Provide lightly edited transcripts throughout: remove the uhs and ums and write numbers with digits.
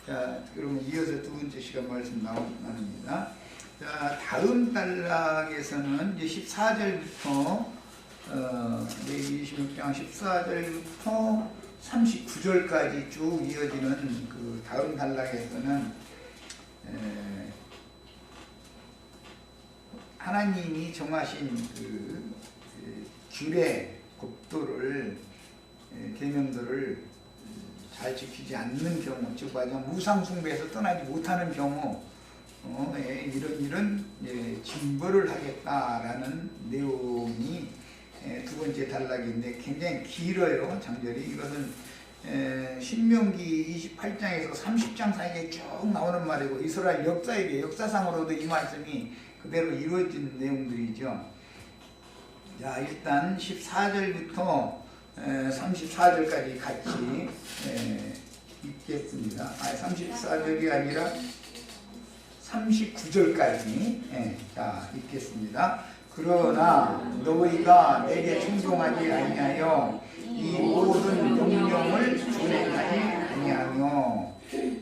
자, 그러면 이어서 두 번째 시간 말씀 나눕니다. 자, 다음 단락에서는 이제 14절부터 26장 14절부터 39절까지 쭉 이어지는 그 다음 단락에서는 하나님이 정하신 그 규례, 법도를, 계명들을 잘 지키지 않는 경우, 즉 말하자면 우상숭배에서 떠나지 못하는 경우에 이런 징벌을 하겠다라는 내용이 두 번째 단락인데 굉장히 길어요. 장절이. 이것은 신명기 28장에서 30장 사이에 쭉 나오는 말이고 이스라엘 역사상으로도 이 말씀이 그대로 이루어진 내용들이죠. 자, 일단 14절부터 34절까지 같이 읽겠습니다. 34절이 아니라 39절까지 자, 읽겠습니다. 그러나 너희가 내게 충성하지 아니하여 이 모든 명령을 준행하지 아니하며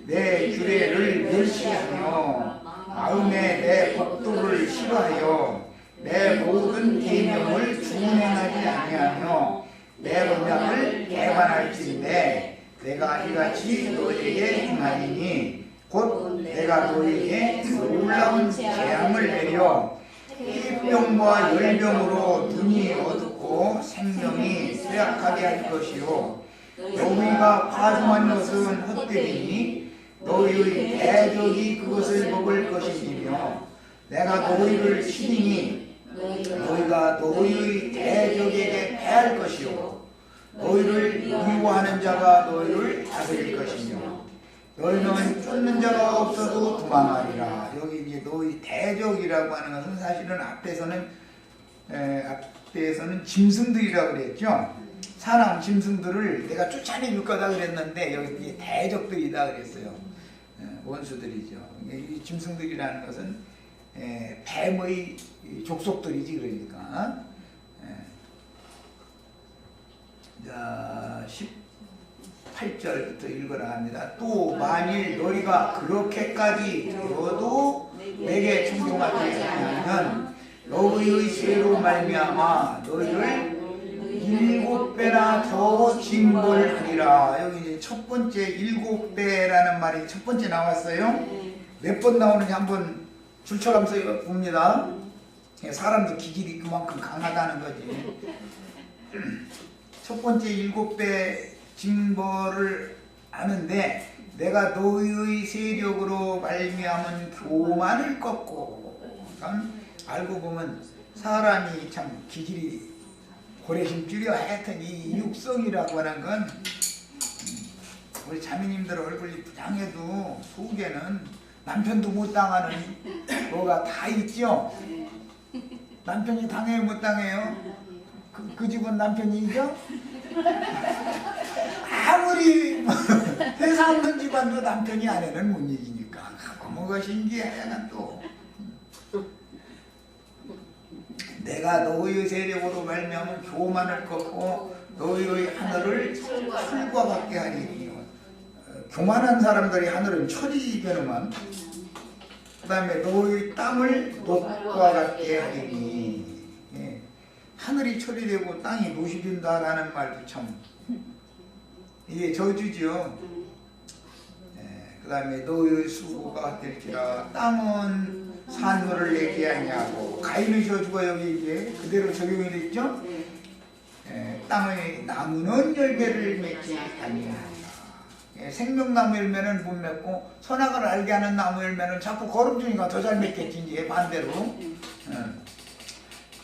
내 규례를 멸시하며 마음에 내 법도를 싫어하여 내 모든 계명을 준행하지 아니하며 내 언약을 배반할진대 내가 이같이 너희에게 행하리니 곧 내가 너희에게 놀라운 재앙을 내려 폐병과 열병으로 눈이 어둡고 생명이 쇠약하게 할 것이요 너희가 파종한 것은 헛되리니 너희의 대적이 그것을 먹을 것이며 내가 너희를 치리니 너희가 너희의 대적에게 패할 것이요 너희를 미워하는 자가 너희를 다스릴 것이며 너희는 쫓는 자가 없어도 도망하리라. 여기 이제 너희 대적이라고 하는 것은 사실은 앞에서는 짐승들이라고 그랬죠. 사람 짐승들을 내가 쫓아내줄 거다 그랬는데 여기 이제 대적들이다 그랬어요. 원수들이죠. 이 짐승들이라는 것은 뱀의 족속들이지 그러니까. 자, 18절부터 읽어라 합니다. 또 만일 너희가 그렇게까지 되어도 내게 충성하지 않으면 너희의 죄로 말미암아 너희를 7배나 더 징벌하리라. 여기 이제 첫 번째 7배라는 말이 첫 번째 나왔어요. 몇 번 나오는지 한번 줄쳐가면서 봅니다. 사람도 기질이 그만큼 강하다는 거지. 첫 번째 7배 징벌을 아는데 내가 너희의 세력으로 말미암은 교만을 꺾고 알고 보면 사람이 참 기질이 고래심줄이야. 하여튼 이 육성이라고 하는 건 우리 자매님들 얼굴이 부당해도 속에는 남편도 못 당하는 뭐가 다 있죠. 남편이 당해요 못 당해요? 그 집은 남편이 이겨? 아무리 회사 없는 집안도 남편이 아내는 못 이기니까 뭐가 신기해. 난 또 내가 너희의 세력으로 말미암은 교만을 꺾고 너희의 하늘을 풀과 같게 하리니. 교만한 사람들이 하늘은 철이 되는만. 그 다음에 너희의 땀을 놋과 같게 하리니. 하늘이 철이 되고 땅이 놋이 된다라는 말도 참 이게 저주죠. 그 다음에 너희의 수고가 될지라 땅은 산물을 내게 하냐고. 가인의 저주가 여기 이제 그대로 적용이 됐죠. 땅의 나무는 열매를 맺지 아니하리라. 생명나무 열매는 못 맺고 선악을 알게 하는 나무 열매는 자꾸 거름 주니까 더 잘 맺겠지. 이제 반대로.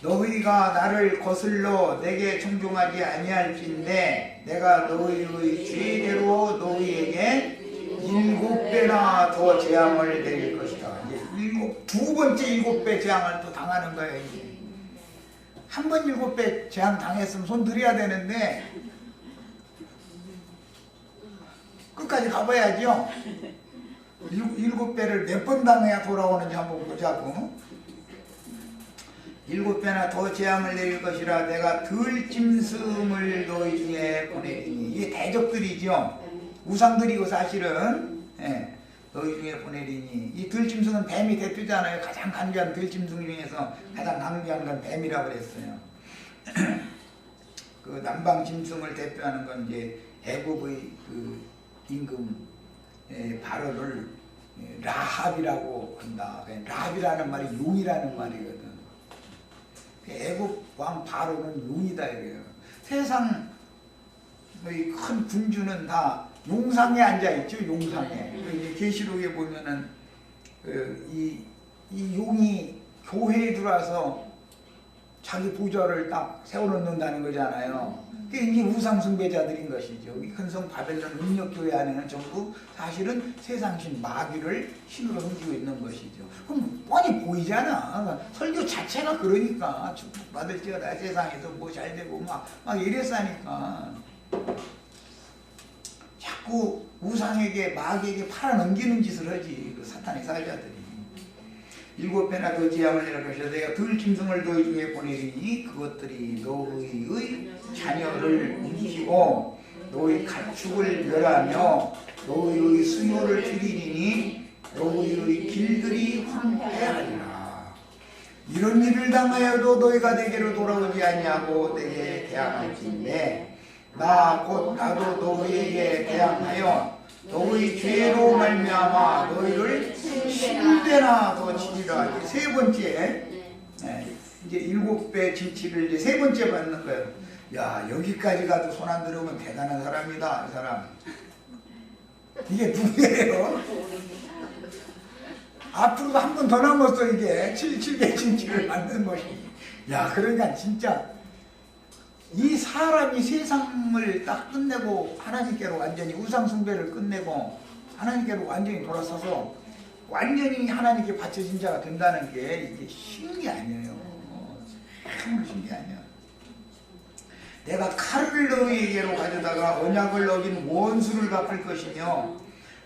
너희가 나를 거슬러 내게 청종하지 아니할진대 내가 너희의 죄대로 너희에게 7배나 더 재앙을 내릴 것이다. 두 번째 7배 재앙을 또 당하는 거예요. 이제 한 번 7배 재앙 당했으면 손 들여야 되는데 끝까지 가봐야죠. 7배를 몇 번 당해야 돌아오는지 한번 보자고. 7배나 더 재앙을 내릴 것이라 내가 들짐승을 너희 중에 보내리니. 이게 대적들이죠. 우상들이고 사실은 너희 중에 보내리니. 이 들짐승은 뱀이 대표잖아요. 가장 강대한 들짐승 중에서 가장 강대한 건 뱀이라고 그랬어요. 그 남방 짐승을 대표하는 건 이제 애굽의 그 임금 바로를 라합이라고 한다. 라합이라는 말이 용이라는 말이거든. 애굽 왕 바로는 용이다 이래요. 세상의 큰 군주는 다 용상에 앉아 있죠. 용상에. 계시록에 보면은 이 용이 교회에 들어와서 자기 부좌를 딱 세워놓는다는 거잖아요. 그게 이제 우상 숭배자들인 것이죠. 이 큰성 바벨론 음력교회 안에는 전부 사실은 세상신 마귀를 신으로 섬기고 있는 것이죠. 그럼 뻔히 보이잖아. 설교 자체가 그러니까 축복받을지어다 세상에서 뭐 잘되고 막 이랬으니까 자꾸 우상에게 마귀에게 팔아넘기는 짓을 하지. 그 사탄의 사자들이. 7배나 더 지향을 내려 가셔 내가 들짐승을 너희 중에 보내리니 그것들이 너희의 자녀를 움직이고 너희 가축을 멸하며 너희의 수요를 줄이리니 너희의 길들이 황폐하리라. 이런 일을 당하여도 너희가 내게로 돌아오지 아니하고 내게 대항할진대 나 곧 나도 너희에게 대항하여 너희 죄로 말미암아 너희를 7배나 더 치리라. 세 번째, 이제 7배 진치를 이제 세 번째 받는 거예요. 야, 여기까지 가도 손 안 들어오면 대단한 사람이다, 이 사람. 이게 누구예요? 앞으로도 한 번 더 남았어, 이게. 7배 진치를 받는 것이. 야, 그러니까 진짜 이 사람이 세상을 딱 끝내고 하나님께로 완전히 우상숭배를 끝내고 하나님께로 완전히 돌아서서 완전히 하나님께 바쳐진 자가 된다는 게 이게 쉬운 게 아니에요. 참 쉬운 게 아니야. 내가 칼을 너희에게로 가져다가 언약을 어긴 원수를 갚을 것이며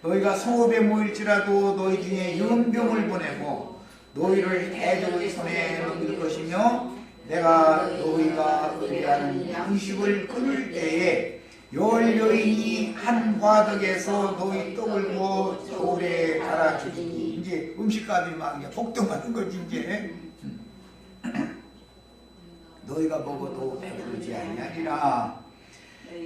너희가 성읍에 모일지라도 너희 중에 연병을 보내고 너희를 대적의 손에 넘길 것이며 내가 너희가 의뢰하는 양식을 끊을 때에 열 여인이 한 과덕에서 너희 떡을 구워 돌에 갈아주리니. 이제 음식값이 막 폭등하는 거지 이제. 너희가 먹어도 배부르지 아니하리라.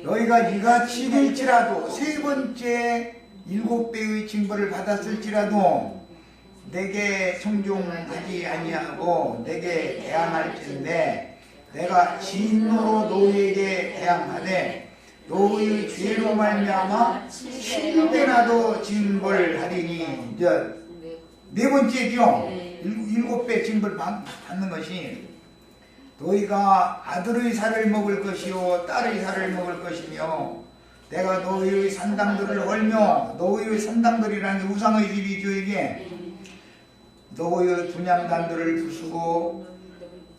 너희가 이같이 될지라도 세 번째 7배의 징벌을 받았을지라도 내게 청종하지 아니하고 내게 대항할진대 내가 진노로 너희에게 대항하되 너희의 죄로 말미암아 7배나도 징벌하리니. 이제 네 번째죠. 7배 징벌 받는 것이 너희가 아들의 살을 먹을 것이요 딸의 살을 먹을 것이며 내가 너희의 산당들을 헐며 너희의 산당들이라는 게 우상의 집이죠. 이게 너희의 분향단들을 부수고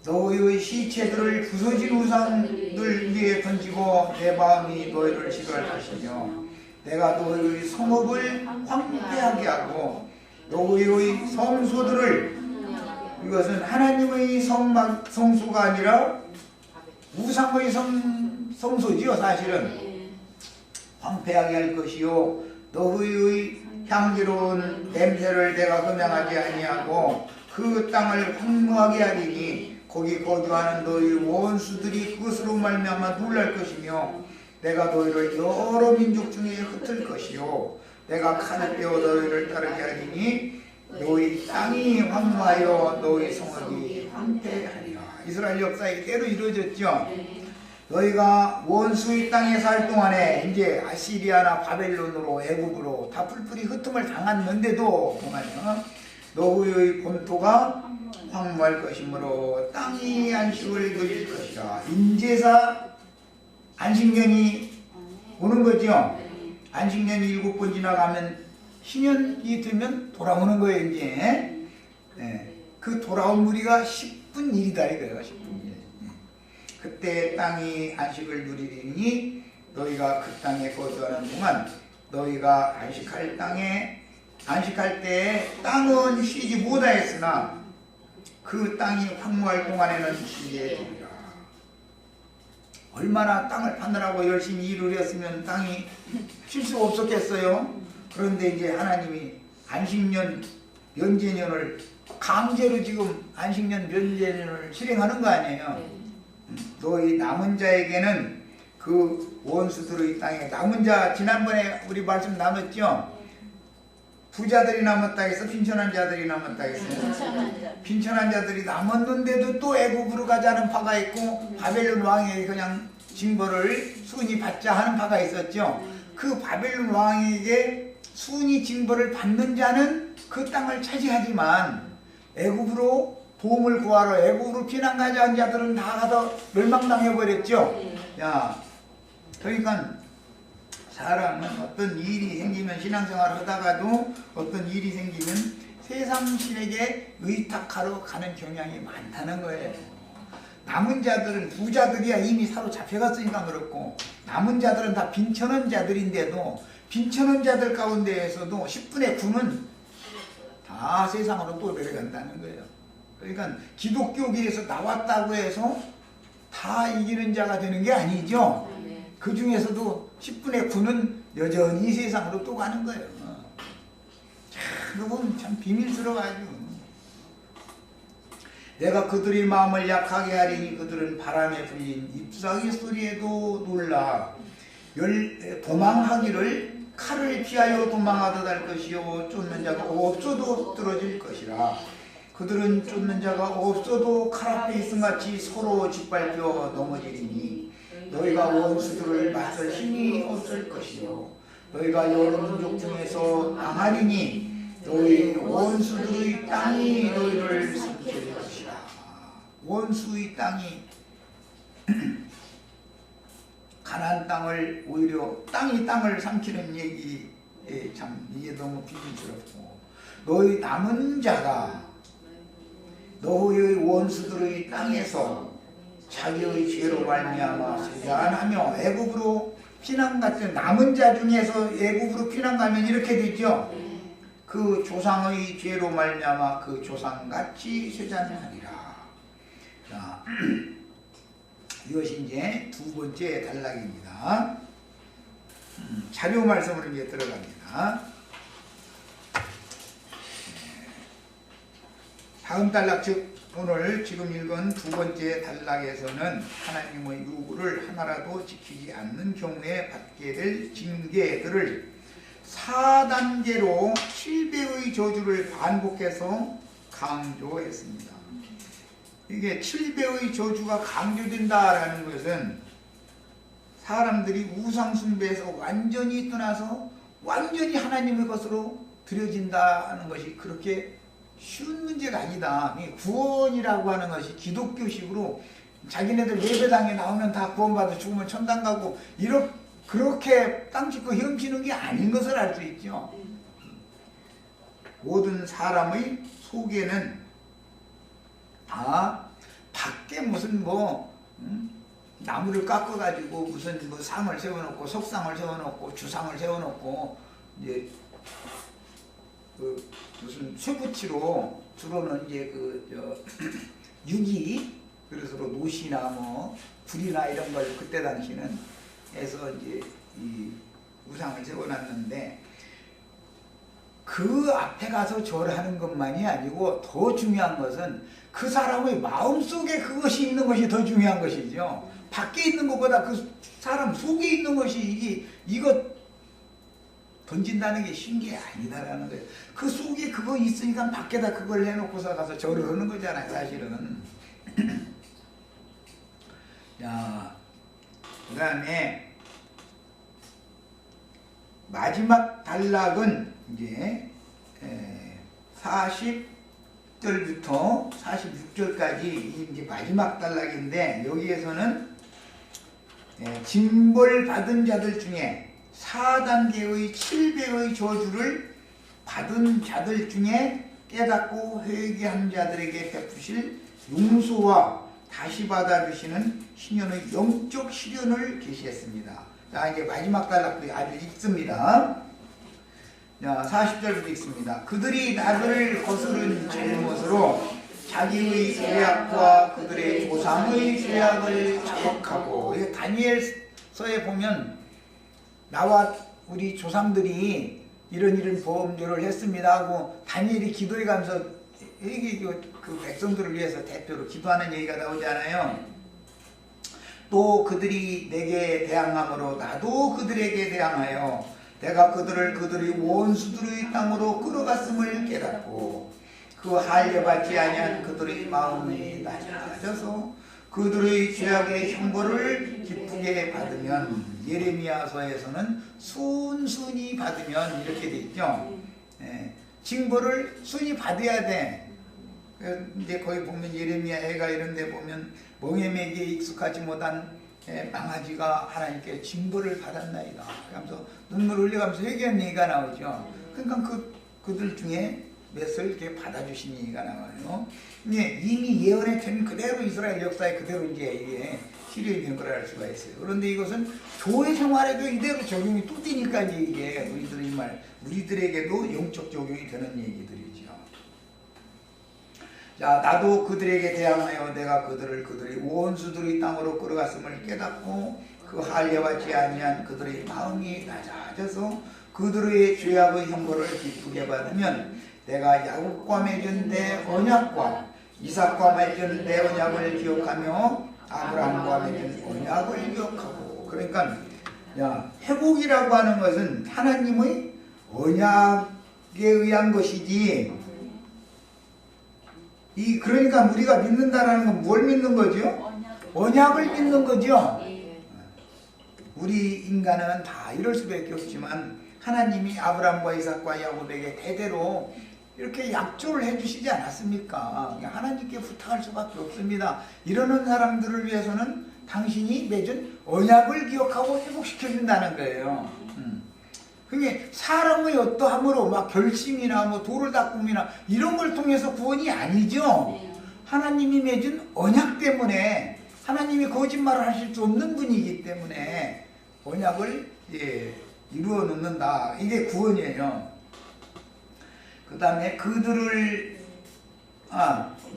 너희의 시체들을 부서진 우상들 위에 던지고 내 마음이 너희를 싫어할 것이며 내가 너희의 성읍을 황폐하게 하고 너희의 성소들을 이것은 하나님의 성소가 아니라 우상의 성소지요. 사실은 황폐하게 할 것이요 너희의 향기로운 냄새를 내가 흠양하지 아니하고 그 땅을 황무하게 하리니 거기 거주하는 너희 원수들이 그것으로 말미암아 놀랄 것이며 내가 너희를 여러 민족 중에 흩을 것이요 내가 칼을 빼어 너희를 따르게 하리니 너희 땅이 황무하여 너희 성읍이 황폐하리라. 이스라엘 역사에 때로 이루어졌죠. 너희가 원수의 땅에 살 동안에 이제 아시리아나 바벨론으로 애굽으로 다 풀풀이 흩음을 당했는데도 동안에 너희의 본토가 황무할 것이므로 땅이 안식을 누릴 것이라. 인제사 안식년이 오는 거죠. 안식년이 7번 지나가면 신년이 되면 돌아오는 거예요. 이제 그 돌아온 무리가 10분 일이다 이거예요. 10분 일. 그때 땅이 안식을 누리리니 너희가 그 땅에 거주하는 동안 너희가 안식할 때 땅은 쉬지 못하였으나 그 땅이 황무할 동안에는 쉬게 되리라. 얼마나 땅을 파느라고 열심히 일을 했으면 땅이 쉴 수가 없었겠어요. 그런데 이제 하나님이 안식년 면제년을 강제로 지금 안식년 면제년을 실행하는 거 아니에요. 너희 남은 자에게는 그 원수들의 땅에 남은 자 지난번에 우리 말씀 나눴죠. 부자들이 남았다 해서 빈천한 자들이 남았다 했어요. 빈천한 자들이 남았는데도 또 애굽으로 가자는 파가 있고 바벨론 왕에게 그냥 징벌을 순위 받자 하는 파가 있었죠. 그 바벨론 왕에게 순위 징벌을 받는 자는 그 땅을 차지하지만 애굽으로 도움을 구하러 애굽으로 피난 가자한 자들은 다 가서 멸망당해 버렸죠. 야, 그러니까 사람은 어떤 일이 생기면 신앙생활을 하다가도 어떤 일이 생기면 세상신에게 의탁하러 가는 경향이 많다는 거예요. 남은 자들은 부자들이야 이미 사로잡혀갔으니까 그렇고 남은 자들은 다 빈천한 자들인데도 빈천한 자들 가운데에서도 10분의 9는 다 세상으로 또 내려간다는 거예요. 그러니까 기독교계에서 나왔다고 해서 다 이기는 자가 되는 게 아니죠. 그 중에서도 10분의 9는 여전히 세상으로 또 가는 거예요. 그건 참 비밀스러워가지고. 내가 그들의 마음을 약하게 하리니 그들은 바람에 불린 잎사귀 소리에도 놀라 도망하기를 칼을 피하여 도망하듯 할 것이요 쫓는 자가 없어도 떨어질 것이라. 그들은 쫓는 자가 없어도 칼 앞에 있음같이 서로 짓밟혀 넘어지리니 너희가 원수들을 맞설 힘이 없을 것이요 너희가 여러 민족 중에서 망하리니 너희 원수들의 땅이 너희를 삼킬 것이라. 원수의 땅이 가나안 땅을 오히려 땅이 땅을 삼키는 얘기에 참 이게 너무 비밀스럽고 너희 남은 자가 너희의 원수들의 땅에서 자기의 죄로 말미암아 세잔하며 애굽으로 피난 갔던 남은 자 중에서 애굽으로 피난 가면 이렇게 되죠. 그 조상의 죄로 말미암아 그 조상같이 세잔하리라. 자, 이것이 이제 두 번째 단락입니다. 자료 말씀으로 이제 들어갑니다. 다음 단락 즉 오늘 지금 읽은 두 번째 단락에서는 하나님의 요구를 하나라도 지키지 않는 경우에 받게 될 징계들을 4단계로 7배의 저주를 반복해서 강조했습니다. 이게 7배의 저주가 강조된다라는 것은 사람들이 우상숭배에서 완전히 떠나서 완전히 하나님의 것으로 드려진다는 것이 그렇게 쉬운 문제가 아니다. 구원이라고 하는 것이 기독교식으로 자기네들 예배당에 나오면 다 구원받아 죽으면 천당 가고 그렇게 땅 짓고 헤엄치는 게 아닌 것을 알 수 있죠. 모든 사람의 속에는 다 밖에 무슨 나무를 깎아가지고 무슨 상을 세워놓고 석상을 세워놓고 주상을 세워놓고 이제 무슨 쇠붙이로 주로는 이제 유기 그래서 노시나 불이나 이런 걸 그때 당시는 해서 이제 이 우상을 세워놨는데 그 앞에 가서 절하는 것만이 아니고 더 중요한 것은 그 사람의 마음속에 그것이 있는 것이 더 중요한 것이죠. 밖에 있는 것보다 그 사람 속에 있는 것이 이거 던진다는 게 쉬운 게 아니다라는 거예요. 그 속에 그거 있으니까 밖에다 그걸 해놓고서 가서 절을 하는 거잖아요, 사실은. 자, 그 다음에 마지막 단락은 이제 40절부터 46절까지 이제 마지막 단락인데 여기에서는 징벌 받은 자들 중에 4단계의 7배의 저주를 받은 자들 중에 깨닫고 회개한 자들에게 베푸실 용서와 다시 받아주시는 신현의 영적 시련을 계시했습니다. 자, 이제 마지막 단락도 아주 읽습니다. 자, 40절부터 읽습니다. 그들이 나를 거스른 잘못으로 자기의 죄악과 그들의 조상의 죄악을 자복하고, 다니엘서에 보면 나와 우리 조상들이 이런 범죄를 했습니다 하고 다니엘이 기도해 가면서 이게 그 백성들을 위해서 대표로 기도하는 얘기가 나오잖아요. 또 그들이 내게 대항함으로 나도 그들에게 대항하여 내가 그들의 원수들의 땅으로 끌어갔음을 깨닫고 그 할례받지 아니한 그들의 마음이 낮아져서 그들의 죄악의 형벌을 기쁘게 받으면, 예레미야서에서는 순순히 받으면 이렇게 돼 있죠. 징벌을 순히 받아야 돼. 이제 거기 보면 예레미야 애가 이런데 보면 멍에매기에 익숙하지 못한 망아지가 하나님께 징벌을 받았나이다 하면서 눈물을 흘려가면서 회개한 얘기가 나오죠. 그러니까 그들 중에 몇을 이렇게 받아주신 얘기가 나와요. 이미 예언했던 그대로 이스라엘 역사에 그대로 이제 이게 실현이 된 거라 할 수가 있어요. 그런데 이것은 교회 생활에도 이대로 적용이 또 되니까 이게 우리들에게도 영적 적용이 되는 얘기들이죠. 자, 나도 그들에게 대항하여 내가 그들의 원수들의 땅으로 끌어갔음을 깨닫고 그 할례받지 아니한 그들의 마음이 낮아져서 그들의 죄악의 형벌을 기쁘게 받으면 내가 야곱과 맺은 내 언약과 이삭과 맺은 내 언약을 기억하며 아브라함과 맺은 언약을 기억하고. 그러니까 회복이라고 하는 것은 하나님의 언약에 의한 것이지, 그러니까 우리가 믿는다라는 건 뭘 믿는 거죠? 언약을 믿는 거죠. 우리 인간은 다 이럴 수밖에 없지만 하나님이 아브라함과 이삭과 야곱에게 대대로 이렇게 약조를 해주시지 않았습니까? 하나님께 부탁할 수밖에 없습니다. 이러는 사람들을 위해서는 당신이 맺은 언약을 기억하고 회복시켜준다는 거예요. 그게 사람의 어떠함으로 막 결심이나 뭐 돌을 닦음이나 이런 걸 통해서 구원이 아니죠. 하나님이 맺은 언약 때문에, 하나님이 거짓말을 하실 수 없는 분이기 때문에 언약을 이루어 놓는다. 이게 구원이에요. 그 다음에 그들을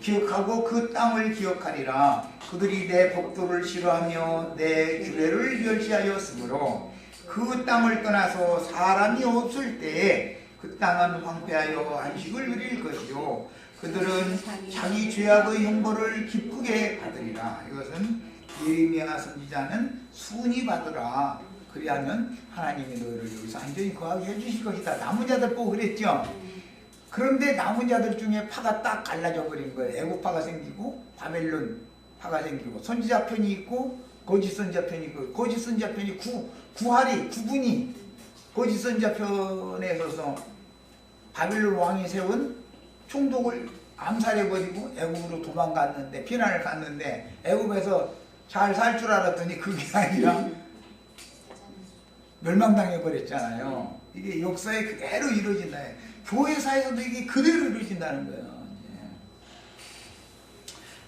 기억하고 그 땅을 기억하리라. 그들이 내 법도를 싫어하며 내 규례를 멸시하였으므로 그 땅을 떠나서 사람이 없을 때에 그 땅은 황폐하여 안식을 누릴 것이요 그들은 자기 죄악의 형벌을 기쁘게 받으리라. 이것은 예레미야 선지자는 순히 받으라. 그리하면 하나님이 너희를 여기서 안전히 거하게 해주실 것이다. 남은 자들 보고 그랬죠. 그런데 남은 자들 중에 파가 딱 갈라져 버린 거예요. 애국파가 생기고 바벨론 파가 생기고 선지자 편이 있고 거짓 선지자 편이 있고, 거짓 선지자 편이 구분이 거짓 선지자 편에 서서 바벨론 왕이 세운 총독을 암살해버리고 애국으로 도망갔는데, 피난을 갔는데 애국에서 잘 살 줄 알았더니 그게 아니라 멸망당해버렸잖아요. 이게 역사에 그대로 이루어진다. 교회사에서도 이게 그대로 이루어진다는 거예요.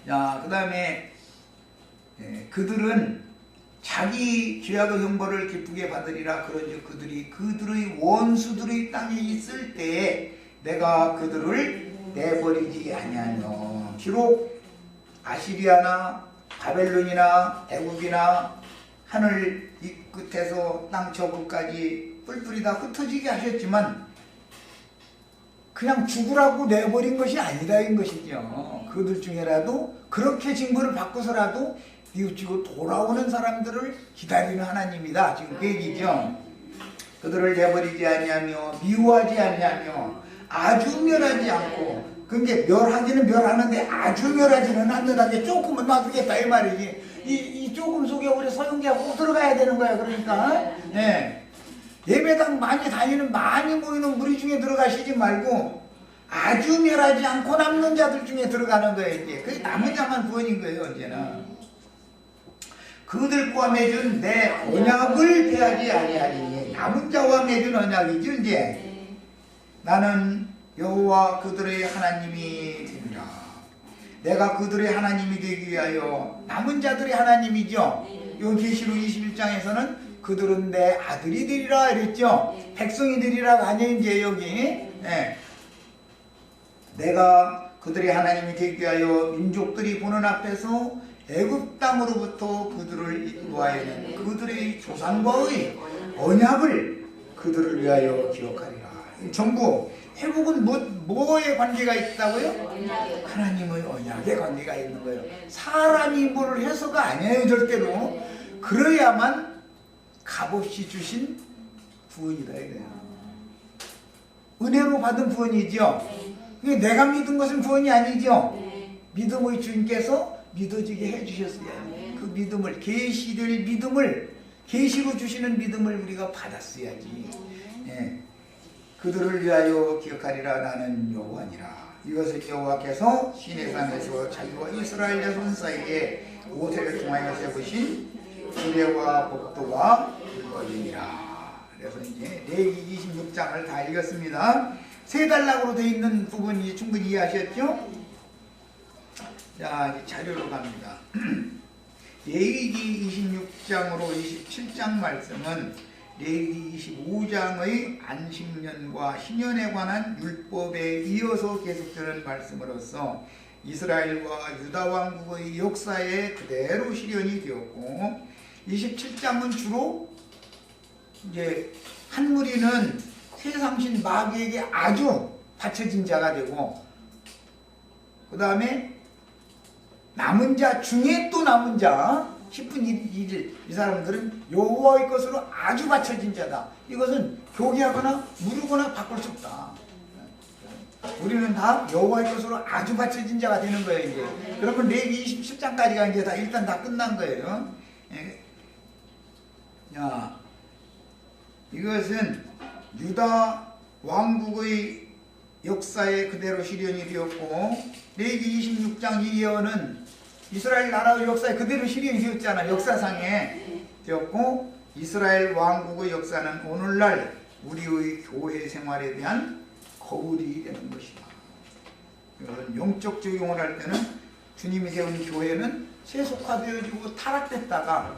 자, 그 다음에 그들은 자기 죄악의 형벌을 기쁘게 받으리라. 그런즉 그들의 원수들의 땅에 있을 때에 내가 그들을 내버리지 아니하며, 비록 아시리아나 바벨론이나 애국이나 하늘 이 끝에서 땅 저 끝까지 뿔뿔이 다 흩어지게 하셨지만 그냥 죽으라고 내버린 것이 아니다인 것이죠. 그들 중에라도 그렇게 징벌을 받고서라도 뉘우치고 돌아오는 사람들을 기다리는 하나님이다. 지금 그 얘기죠. 그들을 내버리지 아니하며 미워하지 아니하며 아주 멸하지 않고, 그게 멸하기는 멸하는데 아주 멸하지는 않는다게 조금은 놔두겠다 이 말이지. 이 조금 속에 우리 소용기가 꼭 들어가야 되는 거야. 그러니까 예배당 많이 다니는, 많이 모이는 무리 중에 들어가시지 말고 아주 멸하지 않고 남는 자들 중에 들어가는 거예요. 이제 그게 남은 자만 구원인 거예요. 언제나 그들과 맺은 내 언약을 폐하지 아니하리니, 남은 자와 맺은 언약이죠. 이제 나는 여호와 그들의 하나님이 되리라. 내가 그들의 하나님이 되기 위하여, 남은 자들의 하나님이죠. 요 계시록 21장에서는 그들은 내 아들이 되리라 이랬죠. 백성이 되리라가 아니에요. 이제 여기 내가 그들의 하나님이 되기 위하여 민족들이 보는 앞에서 애굽 땅으로부터 그들을 인도하여낸 그들의 조상과의 언약을 그들을 위하여 기억하리라. 전부 회복은 뭐에 관계가 있다고요? 하나님의 언약에 관계가 있는 거예요. 사람이 뭘 해서가 아니에요. 절대로. 그래야만 값없이 주신 구원이다 이거예요. 은혜로 받은 구원이죠. 내가 믿은 것은 구원이 아니죠. 믿음의 주님께서 믿어지게 해주셨어야지. 그 믿음을, 계시될 믿음을, 계시로 주시는 믿음을 우리가 받았어야지. 예. 그들을 위하여 기억하리라. 나는 여호와니라. 이것을 여호와께서 시내산에서 자기와 이스라엘 자손 사이에 모세를 통하여 세우신 규례와 법도와 율법이니라. 그래서 이제 레위기 26장을 다 읽었습니다. 세 단락으로 되어 있는 부분이 충분히 이해하셨죠? 자, 이제 자료로 갑니다. 레위기 26장으로 27장 말씀은 레위기 25장의 안식년과 신년에 관한 율법에 이어서 계속되는 말씀으로서 이스라엘과 유다 왕국의 역사에 그대로 실현이 되었고, 27장은 주로 이제 한 무리는 세상신 마귀에게 아주 받쳐진 자가 되고, 그 다음에 남은 자 중에 또 남은 자 10분 1일 이 사람들은 여호와의 것으로 아주 받쳐진 자다. 이것은 교개하거나 무르거나 바꿀 수 없다. 우리는 다 여호와의 것으로 아주 받쳐진 자가 되는 거예요. 이제 그러면 레위기 27장까지가 이제 일단 다 끝난 거예요. 야, 이것은 유다 왕국의 역사에 그대로 실현이 되었고, 레위기 26장 이어는 이스라엘 나라의 역사에 그대로 실현이 되었잖아. 역사상에 되었고, 이스라엘 왕국의 역사는 오늘날 우리의 교회 생활에 대한 거울이 되는 것이다. 이것은 영적 적용을 할 때는 주님이 세운 교회는 세속화되어지고 타락됐다가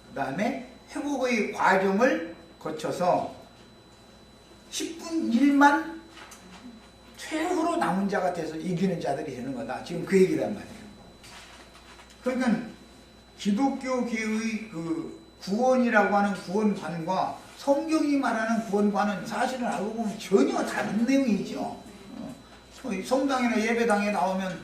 그 다음에 회복의 과정을 거쳐서 10분 1만 최후로 남은 자가 돼서 이기는 자들이 되는 거다. 지금 그 얘기란 말이에요. 그러니까 기독교계의 그 구원이라고 하는 구원관과 성경이 말하는 구원관은 사실은 알고 보면 전혀 다른 내용이죠. 성당이나 예배당에 나오면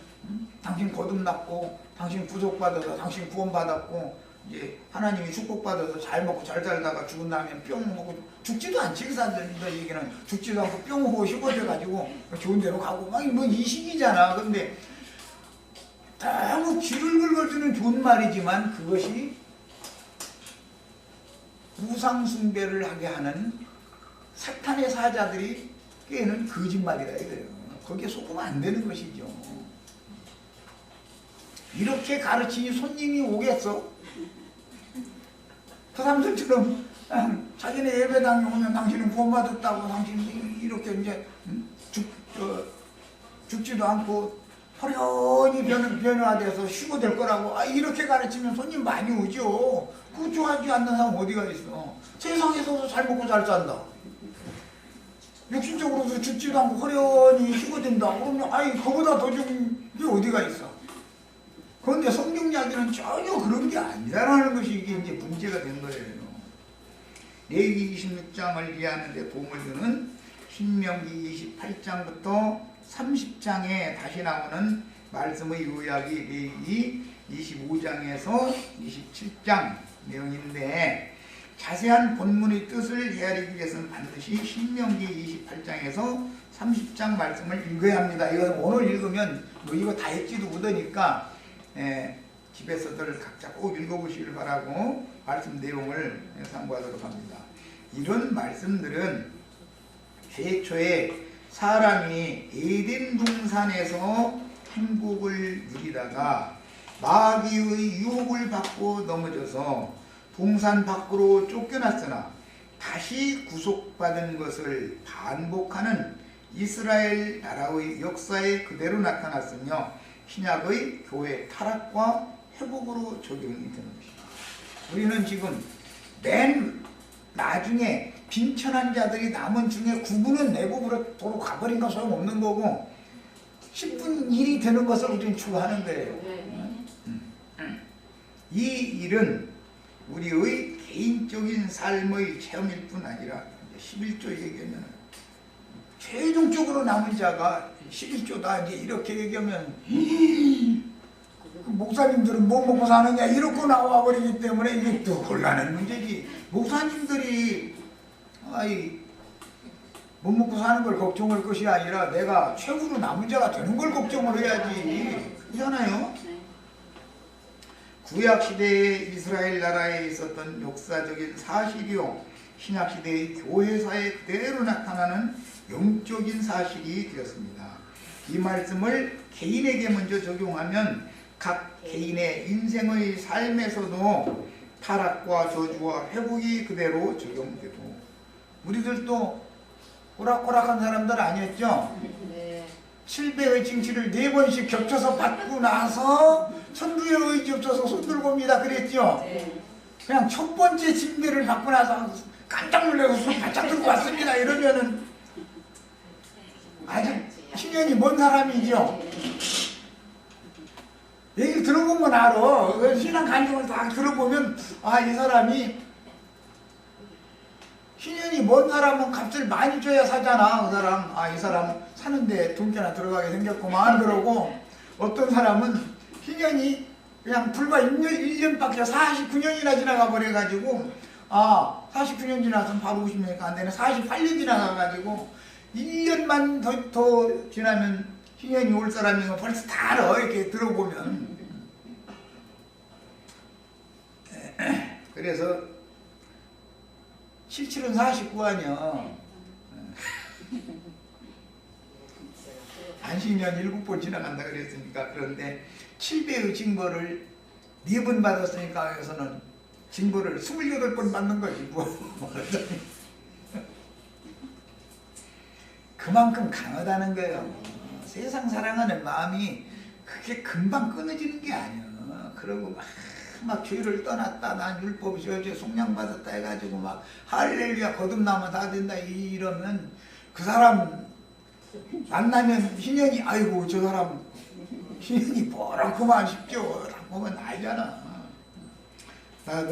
당신 거듭났고, 당신 구속받아서, 당신 구원받았고, 이제 하나님이 축복받아서 잘 먹고 잘 살다가 죽은 다음에 뿅 먹고 죽지도 않지. 그 사람들 얘기는 죽지도 않고 뿅 하고 휘거져가지고 좋은 데로 가고 막 뭐 이 식이잖아. 근데 너무 귀를 긁어주는 좋은 말이지만 그것이 우상숭배를 하게 하는 사탄의 사자들이 꾀는 거짓말이다 이거예요. 거기에 속으면 안 되는 것이죠. 이렇게 가르치니 손님이 오겠어? 그 사람들처럼 자기네 예배당에 오면 당신은 구원받았다고, 당신이 이렇게 이제 죽지도 않고 호련히 변화돼서 쉬고 될 거라고 이렇게 가르치면 손님 많이 오죠. 그거 좋아하지 않는 사람 어디가 있어. 세상에서도 잘 먹고 잘 산다. 육신적으로도 죽지도 않고 호련히 쉬고 된다. 그러면 그거보다 더 좋은 게 어디가 있어. 그런데 성경 이야기는 전혀 그런 게 아니라는 것이 이게 이제 문제가 된 거예요. 레위기 26장을 이해하는 데 도움을 주는 신명기 28장부터 30장에 다시 나오는 말씀의 요약이 레위기 25장에서 27장 내용인데, 자세한 본문의 뜻을 헤아리기 위해서는 반드시 신명기 28장에서 30장 말씀을 읽어야 합니다. 이거 오늘 읽으면 뭐 이거 다 읽지도 못하니까 집에서들 각자 꼭 읽어보시길 바라고 말씀 내용을 참고하도록 합니다. 이런 말씀들은 최초에 사람이 에덴 동산에서 행복을 누리다가 마귀의 유혹을 받고 넘어져서 동산 밖으로 쫓겨났으나 다시 구속받은 것을 반복하는 이스라엘 나라의 역사에 그대로 나타났으며 신약의 교회 타락과 회복으로 적용이 되는 것입니다. 우리는 지금 맨 나중에 빈천한 자들이 남은 중에 구분은 내부로 도로 가버린 건 소용없는 거고 10분 일이 되는 것을 우리는 추구하는 거예요. 이 일은 우리의 개인적인 삶의 체험일 뿐 아니라 11조 얘기하면 최종적으로 남은 자가 11조다 이제 이렇게 얘기하면 목사님들은 뭐 먹고 사느냐 이러고 나와 버리기 때문에 이게 또 곤란한 문제지. 목사님들이 못 먹고 사는 걸 걱정할 것이 아니라 내가 최후로 남은 자가 되는 걸 걱정을 해야지. 그렇잖아요. 구약시대의 이스라엘 나라에 있었던 역사적인 사실이요, 신약시대의 교회사에 그대로 나타나는 영적인 사실이 되었습니다. 이 말씀을 개인에게 먼저 적용하면 각 개인의 인생의 삶에서도 타락과 저주와 회복이 그대로 적용되고, 우리들도 오락오락한 사람들 아니었죠? 7배의 징치를 4번씩 겹쳐서 받고 나서 천주의 의지 없어서 손들고 옵니다 그랬죠? 그냥 첫 번째 징배를 받고 나서 깜짝 놀라서 손 바짝 들고 왔습니다 이러면은 아직 신년이 먼 사람이죠? 얘기를 들어보면 알아. 신앙 간증을 다 들어보면 이 사람이 신년이 먼 사람은 값을 많이 줘야 사잖아. 그 사람 이 사람 사는데 돈깨나 들어가게 생겼구만 그러고, 어떤 사람은 신년이 그냥 불과 1년밖에 49년이나 지나가 버려가지고 49년 지나서 바로 50년이니까 안 되네. 48년 지나가가지고 1년만 더 지나면 신년이 올 사람인 거 벌써 다 알아. 이렇게 들어보면. 그래서 77은 49 아니야. 안식년 7번 지나간다 그랬으니까. 그런데 7배의 징벌을 4번 받았으니까 여기서는 징벌을 28번 받는 거지 뭐. 그만큼 강하다는 거예요. 세상 사랑하는 마음이 그게 금방 끊어지는 게 아니야. 그러고 막 죄를 떠났다, 난 율법 지어줘 속량 받았다 해가지고 막 할렐루야 거듭나면 다 된다 이러면 그 사람 만나면 신년이 아이고 저 사람 신년이 뭐라고만 싶죠 라고 보면 알잖아. 나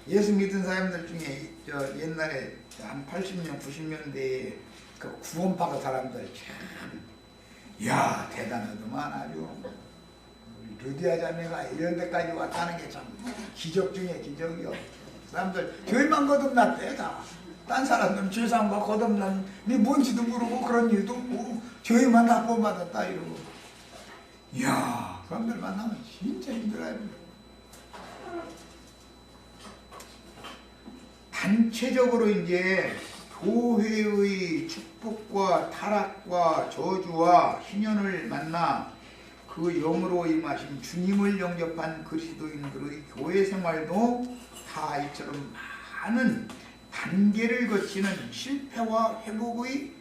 예수 믿은 사람들 중에 옛날에 한 80년 90년대에 그 구원받은 사람들 참 대단하더만. 아주 루디아 자매가 이런 데까지 왔다는 게 참 기적 중에 기적이요. 사람들 교회만 거듭났대. 다 딴 사람들은 죄상과 거듭난 니 뭔지도 모르고 그런 일도 없고 교회만 다 구원받았다 이러고. 사람들 만나면 진짜 힘들어요. 단체적으로 이제 교회의 축복과 타락과 저주와 희년을 만나 그 영으로 임하신 주님을 영접한 그리스도인들의 교회 생활도 다 이처럼 많은 단계를 거치는 실패와 회복의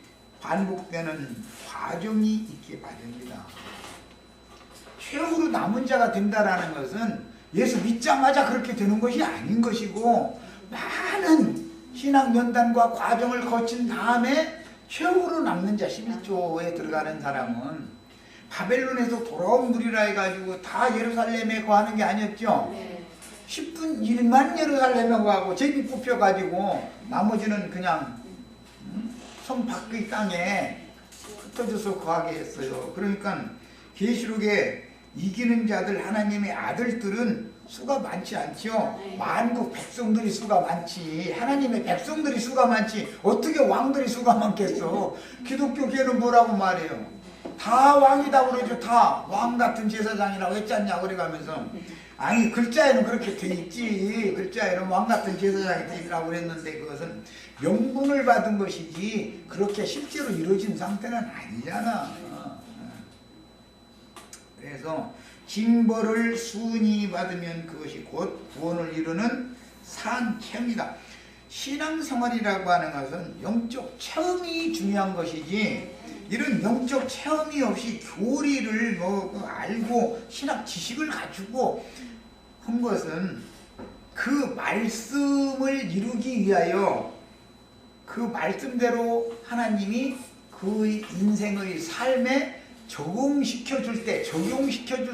반복되는 과정이 있게 마련입니다. 최후로 남은 자가 된다라는 것은 예수 믿자마자 그렇게 되는 것이 아닌 것이고, 많은 신앙 연단과 과정을 거친 다음에 최후로 남는 자 11조에 들어가는 사람은 바벨론에서 돌아온 무리라 해가지고 다 예루살렘에 거하는 게 아니었죠. 10분 1만 예루살렘에 거하고 제비 뽑혀가지고 나머지는 그냥 성 밖의 땅에 흩어져서 거하게 했어요. 그러니까 계시록에 이기는 자들, 하나님의 아들들은 수가 많지 않죠. 만국 백성들이 수가 많지, 하나님의 백성들이 수가 많지, 어떻게 왕들이 수가 많겠어. 기독교계는 뭐라고 말해요? 다 왕이다 그러죠. 다 왕 같은 제사장이라고 했잖냐 그래가면서, 아니 글자에는 그렇게 돼 있지, 글자에는 왕 같은 제사장이 되라고 그랬는데 그것은 명분을 받은 것이지 그렇게 실제로 이루어진 상태는 아니잖아. 그래서 징벌을 순히 받으면 그것이 곧 구원을 이루는 산체입니다. 신앙생활이라고 하는 것은 영적 체험이 중요한 것이지, 이런 영적 체험이 없이 교리를 알고 신학 지식을 가지고 한 것은 그 말씀을 이루기 위하여 그 말씀대로 하나님이 그 인생의 삶에 적용시켜 줄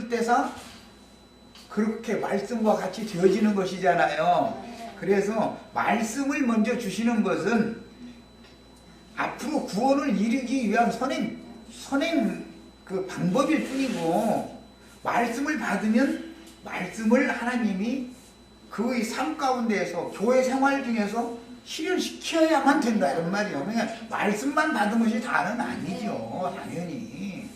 때서 그렇게 말씀과 같이 되어지는 것이잖아요. 그래서 말씀을 먼저 주시는 것은 앞으로 구원을 이루기 위한 선행 그 방법일 뿐이고, 말씀을 받으면 말씀을 하나님이 그의 삶 가운데에서 교회 생활 중에서 실현시켜야만 된다 이런 말이에요. 그냥 말씀만 받은 것이 다는 아니죠. 당연히.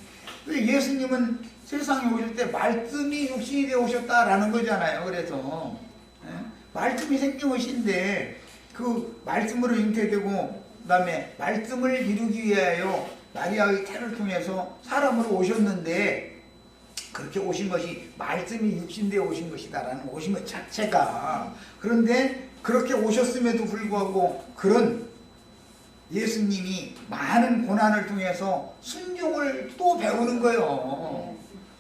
예수님은 세상에 오실 때 말씀이 육신이 되어 오셨다라는 거잖아요. 그래서 말씀이 생명이신데 그 말씀으로 잉태되고 그 다음에 말씀을 이루기 위하여 마리아의 태를 통해서 사람으로 오셨는데, 그렇게 오신 것이 말씀이 육신되어 오신 것이다라는 오신 것 자체가. 그런데 그렇게 오셨음에도 불구하고 그런 예수님이 많은 고난을 통해서 순종을 또 배우는 거예요.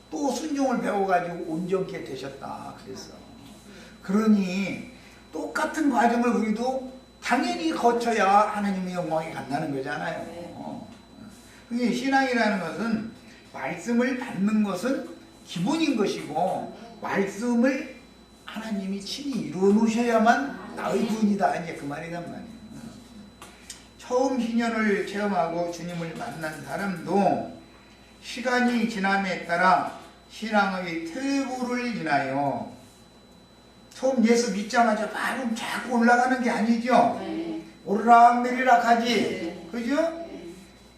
또 순종을 배워가지고 온전케 되셨다. 그래서 그러니 똑같은 과정을 우리도 당연히 거쳐야 하나님의 영광이 간다는 거잖아요. 그게 신앙이라는 것은 말씀을 받는 것은 기본인 것이고, 말씀을 하나님이 친히 이루어 놓으셔야만 나의 구원이다, 이제 그 말이란 말이에요. 처음 희년을 체험하고 주님을 만난 사람도 시간이 지남에 따라 신앙의 퇴보를 인하여 처음 예수 믿자마자 바로 자꾸 올라가는 게 아니죠. 오르락 내리락 하지. 그죠?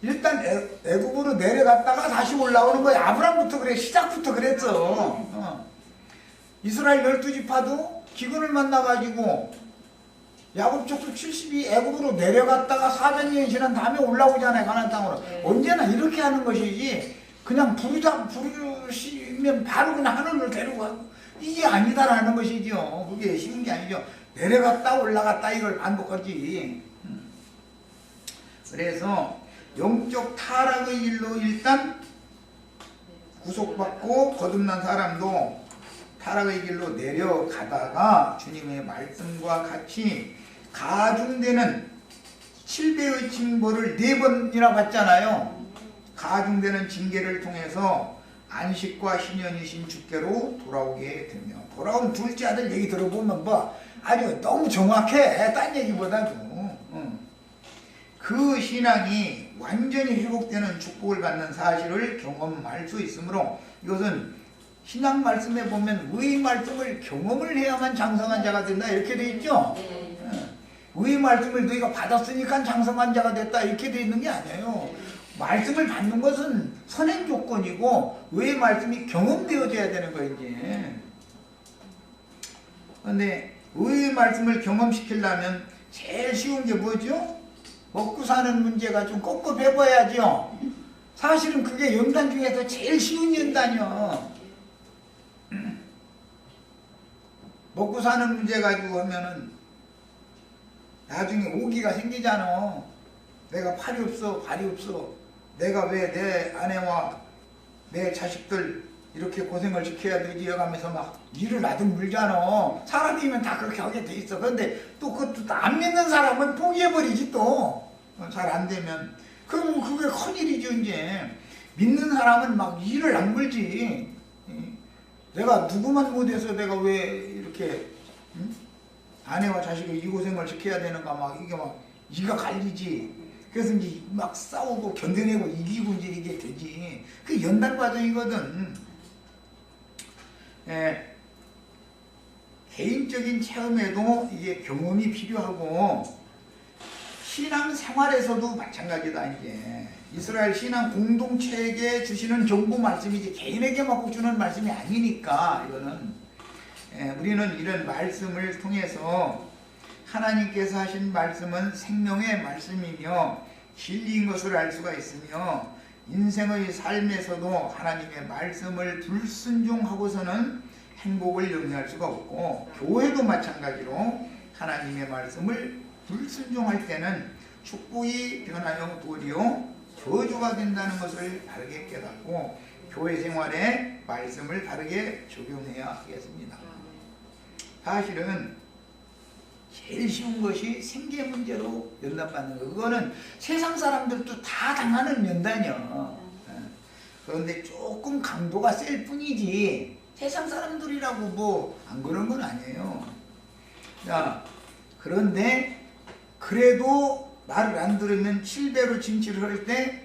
일단 애굽으로 내려갔다가 다시 올라오는 거야. 아브라함부터 그래. 시작부터 그랬어. 이스라엘 12지파도 기근을 만나가지고 야곱 족속 70이 애굽으로 내려갔다가 400년이 지난 다음에 올라오잖아요. 가나안 땅으로. 언제나 이렇게 하는 것이지, 그냥 부르시면 바로 그냥 하늘로 데리고 가고, 이게 아니다라는 것이죠. 그게 쉬운 게 아니죠. 내려갔다 올라갔다 이걸 반복하지. 그래서 영적 타락의 일로 일단 구속받고 거듭난 사람도 타락의 길로 내려가다가 주님의 말씀과 같이 가중되는 7배의 징벌을 4번이나 받잖아요. 가중되는 징계를 통해서 안식과 신현이신 주께로 돌아오게 되며, 돌아온 둘째 아들 얘기 들어보면 뭐 아주 너무 정확해. 딴 얘기보다도. 그 신앙이 완전히 회복되는 축복을 받는 사실을 경험할 수 있으므로, 이것은 신앙 말씀에 보면 의의 말씀을 경험을 해야만 장성한 자가 된다 이렇게 돼 있죠. 의의 말씀을 너희가 받았으니까 장성한 자가 됐다 이렇게 돼 있는 게 아니에요. 말씀을 받는 것은 선행 조건이고 의의 말씀이 경험되어져야 되는 거예요. 이제. 그런데 의의 말씀을 경험시키려면 제일 쉬운 게 뭐죠? 먹고 사는 문제가 좀 꿉꿉해봐야죠. 사실은 그게 연단 중에서 제일 쉬운 연단이요. 먹고 사는 문제 가지고 하면은 나중에 오기가 생기잖아. 내가 팔이 없어, 발이 없어. 내가 왜 내 아내와 내 자식들 이렇게 고생을 시켜야 되지? 여가면서 막 일을 나등 물잖아. 사람이면 다 그렇게 하게 돼 있어. 그런데 또 그것도 안 믿는 사람은 포기해버리지 또. 잘 안 되면. 그럼 그게 큰일이죠, 이제. 믿는 사람은 막 일을 안 물지. 내가 누구만 못해서 내가 왜 이렇게 아내와 자식을 이 고생을 시켜야 되는가, 막 이게 막 이가 갈리지. 그래서 이제 막 싸우고 견뎌내고 이기고 이제 이게 되지. 그 연단 과정이거든. 개인적인 체험에도 이게 경험이 필요하고, 신앙 생활에서도 마찬가지다. 이제 이스라엘 신앙 공동체에게 주시는 정보 말씀이지 개인에게만 주는 말씀이 아니니까, 이거는 우리는 이런 말씀을 통해서 하나님께서 하신 말씀은 생명의 말씀이며 진리인 것을 알 수가 있으며, 인생의 삶에서도 하나님의 말씀을 불순종하고서는 행복을 영위할 수가 없고, 교회도 마찬가지로 하나님의 말씀을 불순종할 때는 축복이 변하여 도리어 저주가 된다는 것을 바르게 깨닫고 교회 생활에 말씀을 바르게 적용해야 하겠습니다. 사실은 제일 쉬운 것이 생계 문제로 연단받는 거. 그거는 세상 사람들도 다 당하는 연단이요. 그런데 조금 강도가 셀 뿐이지 세상 사람들이라고 뭐 안 그런 건 아니에요. 자, 그런데 그래도 말을 안 들으면 7배로 징치를 할 때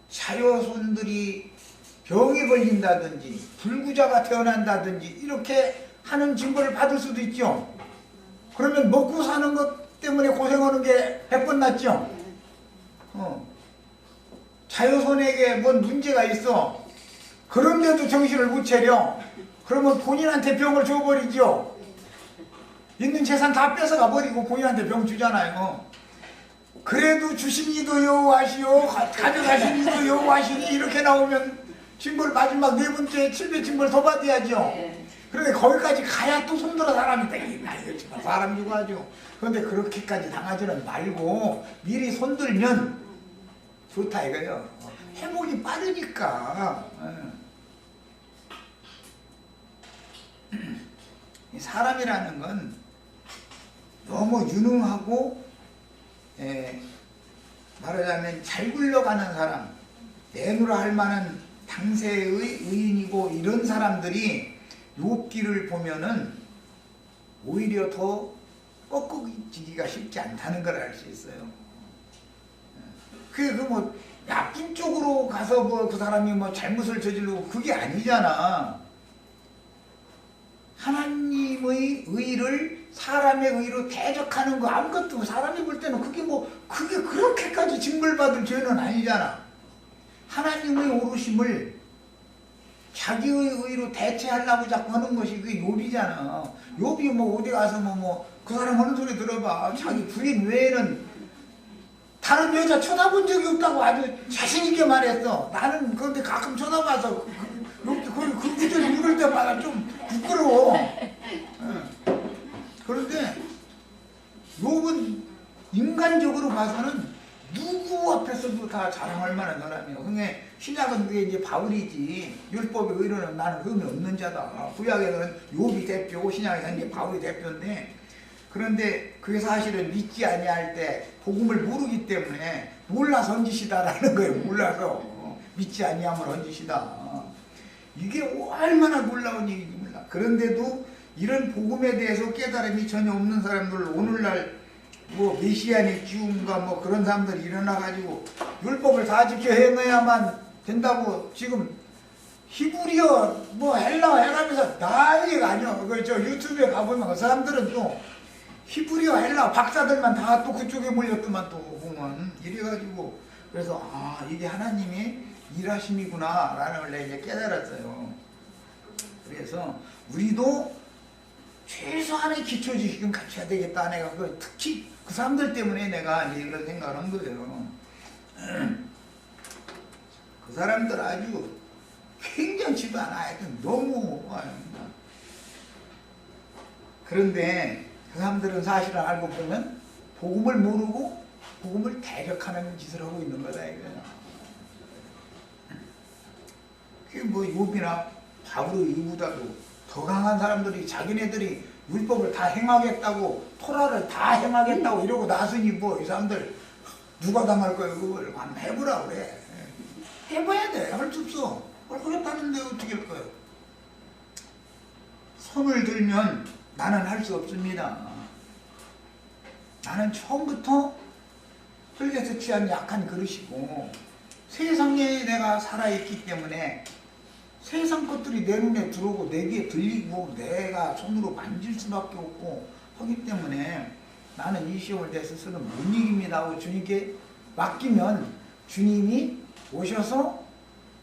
자녀손들이 병이 걸린다든지 불구자가 태어난다든지 이렇게 하는 징벌을 받을 수도 있죠. 그러면 먹고 사는 것 때문에 고생하는 게 100번 낫죠. 자녀손에게 뭔 문제가 있어. 그런데도 정신을 못 차려. 그러면 본인한테 병을 줘버리죠. 있는 재산 다 뺏어가 버리고 본인한테 병 주잖아요. 그래도 주시니도 여호와시오 가져가시니도 여호와시니 이렇게 나오면 징벌 마지막 네 번째 7배 징벌 더 받아야죠. 그런데 거기까지 가야 또 손들어 사람이 이거 사람 죽어하죠. 그런데 그렇게까지 당하지는 말고 미리 손들면 좋다 이거예요. 회복이 빠르니까. 사람이라는 건 너무 유능하고 말하자면 잘 굴러가는 사람, 내놓으라 할 만한 당세의 의인이고 이런 사람들이 욥기를 보면은 오히려 더 꺾어지기가 쉽지 않다는 걸 알 수 있어요. 그게 뭐 나쁜 쪽으로 가서 뭐 그 사람이 뭐 잘못을 저지르고 그게 아니잖아. 하나님의 의를 사람의 의로 대적하는 거 아무것도 사람이 볼 때는 그게 그렇게까지 징벌받을 죄는 아니잖아. 하나님의 오르심을 자기의 의로 대체하려고 자꾸 하는 것이 그게 욥이잖아. 욥이 뭐 어디 가서 그 사람 하는 소리 들어봐. 자기 부인 외에는 다른 여자 쳐다본 적이 없다고 아주 자신있게 말했어. 나는 그런데 가끔 쳐다봐서 그 구절 읽을 때마다 좀 부끄러워. 그런데 욥은 인간적으로 봐서는 누구 앞에서도 다 자랑할 만한 사람이에요. 그게 신약은 그게 이제 바울이지. 율법의 의로는 나는 흠이 없는 자다. 구약에는 욥이 대표, 신약에는 이제 바울이 대표인데, 그런데 그게 사실은 믿지 아니할 때 복음을 모르기 때문에 몰라서 얹으시다라는 거예요. 몰라서 믿지 아니함을 얹으시다. 이게 얼마나 놀라운 얘기인지 몰라. 그런데도 이런 복음에 대해서 깨달음이 전혀 없는 사람들, 오늘날 뭐 메시아닉 지움과 뭐 그런 사람들이 일어나가지고 율법을 다 지켜 행해야만 된다고 지금 히브리어 뭐 헬라어 해가면서 난리가 아니야. 저 유튜브에 가보면 그 사람들은 또 히브리어 헬라어 박사들만 다 또 그쪽에 몰렸더만 또 보면 이래가지고 그래서 이게 하나님의 일하심이구나 라는 걸 내가 이제 깨달았어요. 그래서 우리도 최소한의 기초 지식은 갖춰야 되겠다. 내가 특히 그 사람들 때문에 내가 이런 생각을 한 거예요. 그 사람들 아주 굉장치도 않아. 하여튼 너무 그런데 그 사람들은 사실을 알고 보면 복음을 모르고 복음을 대적하는 짓을 하고 있는 거다 이거야. 그게 뭐 욥이나 바울의 이보다도 더 강한 사람들이 자기네들이 율법을 다 행하겠다고 토라를 다 행하겠다고 이러고 나서니 뭐 이 사람들 누가 당할 거예요. 그걸 한번 해보라 그래. 해봐야 돼. 할 수 없어. 그렇다는데 어떻게 할 거예요. 손을 들면 나는 할 수 없습니다. 나는 처음부터 흙에서 취한 약한 그릇이고 세상에 내가 살아있기 때문에 세상 것들이 내 눈에 들어오고 내 귀에 들리고 내가 손으로 만질 수밖에 없고 하기 때문에 나는 이 시험을 내 스스로 못 이깁니다 하고 주님께 맡기면 주님이 오셔서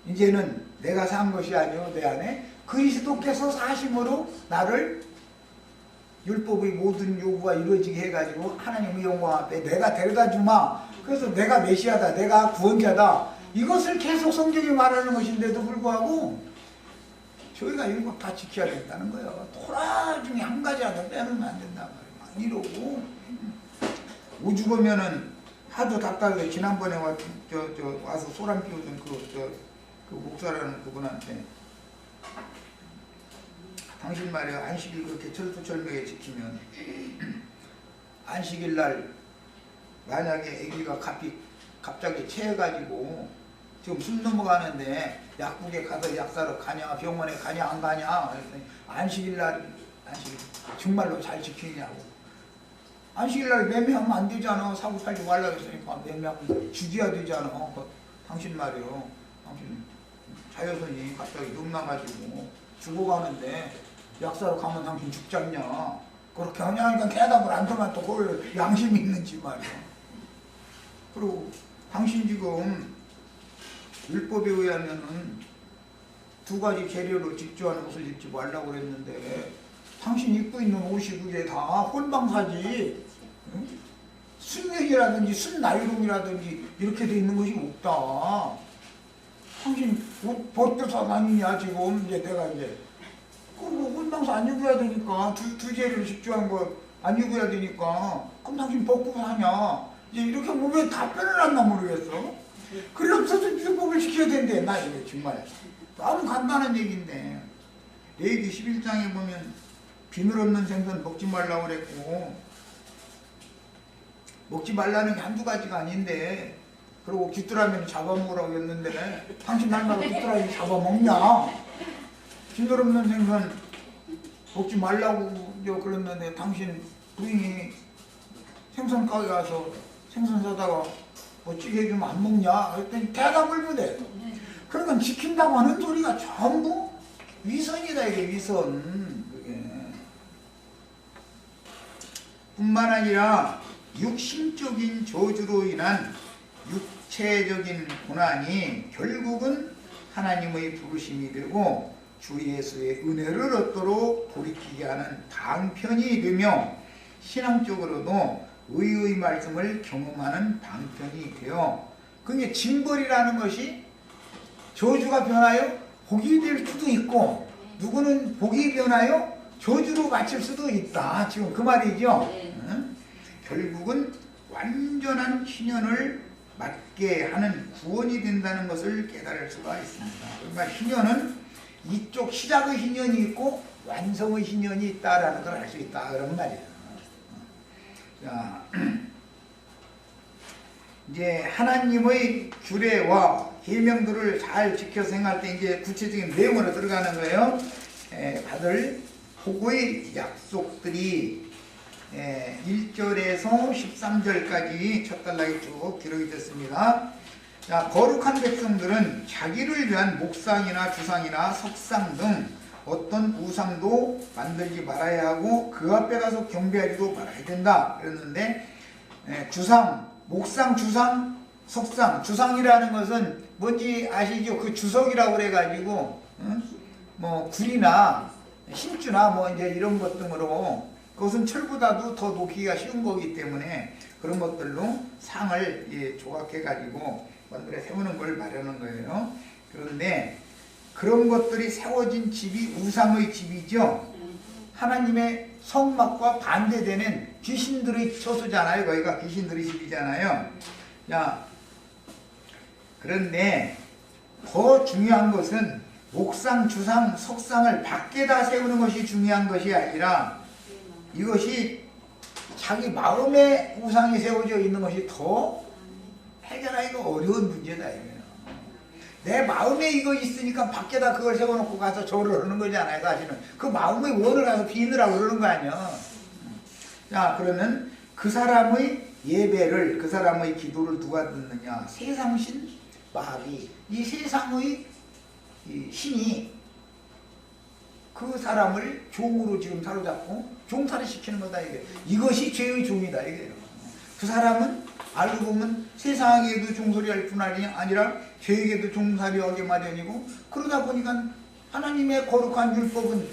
이제는 내가 산 것이 아니오 내 안에 그리스도께서 사심으로 나를 율법의 모든 요구가 이루어지게 해가지고 하나님의 영광 앞에 내가 데려다 주마. 그래서 내가 메시아다, 내가 구원자다, 이것을 계속 성경이 말하는 것인데도 불구하고 저희가 율법 다 지켜야 된다는 거예요. 토라 중에 한 가지라도 빼놓으면 안 된다 말이야. 이러고 오죽하면은 하도 답답해서 지난번에 와서 소란 피우던 그 목사라는 그분한테 당신 말이야 안식일 그렇게 철두철미하게 지키면 안식일 날 만약에 아기가 갑자기 체해가지고 지금 숨 넘어가는데 약국에 가서 약 사러 가냐 병원에 가냐 안 가냐 그랬더니 안식일 날 정말로 잘 지키냐고 안식일날 매매하면 안 되잖아. 사고 팔지 말라고 했으니까 매매하면 죽여야 되잖아. 당신 말이요. 당신 자여선이 갑자기 욕나가지고 죽어가는데 약사로 가면 당신 죽잖냐. 그렇게 하냐니까 대답을 안 들으면 또 그걸 양심이 있는지 말이야. 그리고 당신 지금 율법에 의하면은 두 가지 계류로 직조하는 옷을 입지 말라고 그랬는데 당신 입고 있는 옷이 그게 다 혼방사지. 응? 순면이라든지 순나이롱이라든지 이렇게 돼 있는 것이 없다. 당신 옷 벗겨서 다니냐 지금. 이제 내가 이제 그거 혼방사 안 입어야 되니까 두 재를 직조한 거 안 입어야 되니까 그럼 당신 벗고 사냐. 이제 이렇게 하면 왜 답변을 한나 모르겠어. 그래 없어서 율법을 지켜야 된대. 나 이거 정말 너무 간단한 얘기인데 레위기 11장에 보면 비늘 없는 생선 먹지 말라고 그랬고 먹지 말라는 게 한두 가지가 아닌데 그리고 귀뚜라미는 잡아먹으라고 했는데 당신 날마다 귀뚜라미 잡아먹냐. 비늘 없는 생선 먹지 말라고 그랬는데 당신 부인이 생선 가게 가서 생선 사다가 뭐 찌개 해주면 안 먹냐 그랬더니 대답을 못해. 그러니까 지킨다고 하는 소리가 전부 위선이다. 이게 위선. 그게 뿐만 아니라 육신적인 저주로 인한 육체적인 고난이 결국은 하나님의 부르심이 되고 주 예수의 은혜를 얻도록 돌이키게 하는 방편이 되며 신앙적으로도 의의 말씀을 경험하는 방편이 되어 그게 징벌이라는 것이 저주가 변하여 복이 될 수도 있고 누구는 복이 변하여 저주로 바칠 수도 있다. 지금 그 말이죠. 응? 결국은 완전한 희년을 맞게 하는 구원이 된다는 것을 깨달을 수가 있습니다. 그러니까 희년은 이쪽 시작의 희년이 있고 완성의 희년이 있다라는 걸 알 수 있다. 그런 말이에요. 자, 이제 하나님의 규례와 계명들을 잘 지켜서 행할 때 이제 구체적인 내용으로 들어가는 거예요. 받을 복의 약속들이 1절에서 13절까지 첫 단락에 쭉 기록이 됐습니다. 자, 거룩한 백성들은 자기를 위한 목상이나 주상이나 석상 등 어떤 우상도 만들지 말아야 하고 그 앞에 가서 경배하지도 말아야 된다 그랬는데 주상, 목상, 주상, 석상. 주상이라는 것은 뭔지 아시죠? 그 주석이라고 그래가지고 뭐 굴이나 신주나 뭐 이제 이런 것 등으로 그것은 철보다도 더 놓기가 쉬운 거기 때문에 그런 것들로 상을 조각해가지고 만들어 세우는 걸 말하는 거예요. 그런데 그런 것들이 세워진 집이 우상의 집이죠. 하나님의 성막과 반대되는 귀신들의 처소잖아요. 거기가 귀신들의 집이잖아요. 자, 그런데 더 중요한 것은 목상, 주상, 석상을 밖에다 세우는 것이 중요한 것이 아니라 이것이 자기 마음의 우상이 세워져 있는 것이 더 해결하기가 어려운 문제다. 이거예요. 내 마음에 이거 있으니까 밖에다 그걸 세워놓고 가서 절을 하는 거잖아요. 사실은 그 마음의 원을 가서 비느라고 그러는 거 아니야. 자, 그러면 그 사람의 예배를, 그 사람의 기도를 누가 듣느냐? 세상신 마귀. 이 세상의 이 신이 그 사람을 종으로 지금 사로잡고 종살이 시키는 거다. 이게 이것이 죄의 종이다. 이게요. 그 사람은 알고 보면 세상에도 종소리할 뿐 아니라 죄에게도 종살이하게 마련이고 그러다 보니까 하나님의 거룩한 율법은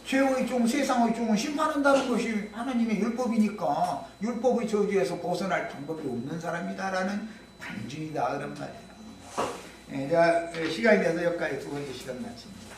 죄의 종, 세상의 종을 심판한다는 것이 하나님의 율법이니까 율법의 저주에서 벗어날 방법이 없는 사람이다라는 반증이다. 그런 말이에요. 자, 시간이 돼서 여기까지 두 번째 시간 마칩니다.